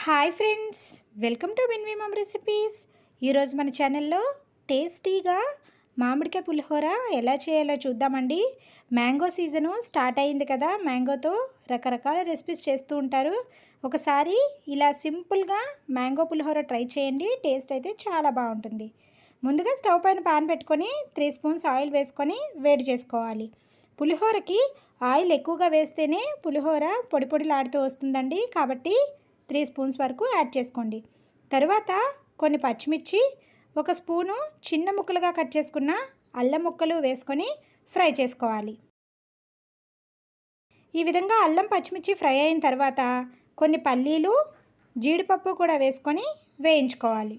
Hi friends, welcome to విన్వి mom recipes. ఈరోజు మన ఛానల్లో టేస్టీగా మామిడికాయ పులిహోర ఎలా చేయాలో చూద్దామండి. మ్యాంగో సీజను స్టార్ట్ అయింది కదా, మ్యాంగోతో రకరకాల రెసిపీస్ చేస్తూ ఉంటారు. ఒకసారి ఇలా సింపుల్గా మ్యాంగో పులిహోర ట్రై చేయండి, టేస్ట్ అయితే చాలా బాగుంటుంది. ముందుగా స్టవ్ పైన పాన్ పెట్టుకొని 3 స్పూన్స్ ఆయిల్ వేసుకొని వేడి చేసుకోవాలి. పులిహోరకి ఆయిల్ ఎక్కువగా వేస్తేనే పులిహోర పొడి పొడిలాడుతూ వస్తుందండి, కాబట్టి 3 స్పూన్స్ వరకు యాడ్ చేసుకోండి. తర్వాత కొన్ని పచ్చిమిర్చి, 1 స్పూను చిన్న ముక్కలుగా కట్ చేసుకున్న అల్లం ముక్కలు వేసుకొని ఫ్రై చేసుకోవాలి. ఈ విధంగా అల్లం పచ్చిమిర్చి ఫ్రై అయిన తర్వాత కొన్ని పల్లీలు, జీడిపప్పు కూడా వేసుకొని వేయించుకోవాలి.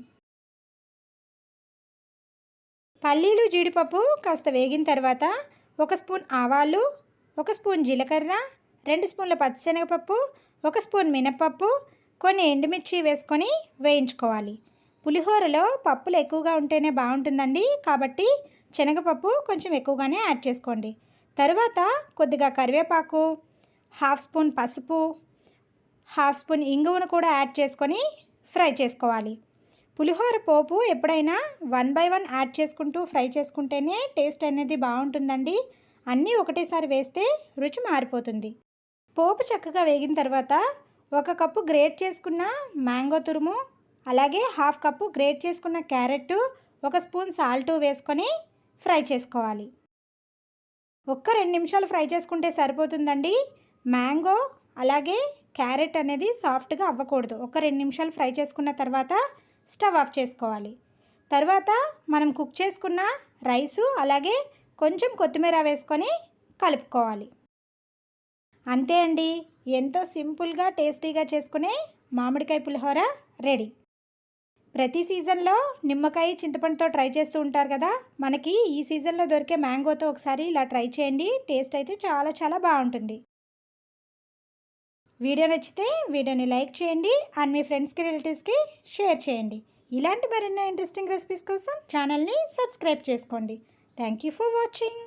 పల్లీలు జీడిపప్పు కాస్త వేగిన తర్వాత 1 స్పూన్ ఆవాలు, 1 స్పూన్ జీలకర్ర, 2 స్పూన్ల పచ్చిశనగపప్పు, 1 స్పూన్ మినపప్పు, కొన్ని ఎండుమిర్చి వేసుకొని వేయించుకోవాలి. పులిహోరలో పప్పులు ఎక్కువగా ఉంటేనే బాగుంటుందండి, కాబట్టి శనగపప్పు కొంచెం ఎక్కువగానే యాడ్ చేసుకోండి. తర్వాత కొద్దిగా కరివేపాకు, 1/2 స్పూన్ పసుపు, 1/2 స్పూన్ ఇంగువను కూడా యాడ్ చేసుకొని ఫ్రై చేసుకోవాలి. పులిహోర పోపు ఎప్పుడైనా 1 బై 1 యాడ్ చేసుకుంటూ ఫ్రై చేసుకుంటేనే టేస్ట్ అనేది బాగుంటుందండి. అన్నీ ఒకటేసారి వేస్తే రుచి మారిపోతుంది. పోపు చక్కగా వేగిన తర్వాత 1 కప్పు గ్రేట్ చేసుకున్న మ్యాంగో తురుము, అలాగే 1/2 కప్పు గ్రేట్ చేసుకున్న క్యారెట్, 1 స్పూన్ సాల్ట్ వేసుకొని ఫ్రై చేసుకోవాలి. 2 నిమిషాలు ఫ్రై చేసుకుంటే సరిపోతుందండి. మ్యాంగో అలాగే క్యారెట్ అనేది సాఫ్ట్గా అవ్వకూడదు. 2 నిమిషాలు ఫ్రై చేసుకున్న తర్వాత స్టవ్ ఆఫ్ చేసుకోవాలి. తర్వాత మనం కుక్ చేసుకున్న రైసు అలాగే కొంచెం కొత్తిమీర వేసుకొని కలుపుకోవాలి. అంతే అండి, ఎంతో సింపుల్గా టేస్టీగా చేసుకునే మామిడికాయ పులిహోర రెడీ. ప్రతి సీజన్లో నిమ్మకాయ చింతపండుతో ట్రై చేస్తూ ఉంటారు కదా, మనకి ఈ సీజన్లో దొరికే మ్యాంగోతో ఒకసారి ఇలా ట్రై చేయండి, టేస్ట్ అయితే చాలా చాలా బాగుంటుంది. వీడియో నచ్చితే వీడియోని లైక్ చేయండి అండ్ మీ ఫ్రెండ్స్కి రిలేటివ్స్కి షేర్ చేయండి. ఇలాంటి మరిన్ని ఇంట్రెస్టింగ్ రెసిపీస్ కోసం ఛానల్ని సబ్స్క్రైబ్ చేసుకోండి. Thank you for watching.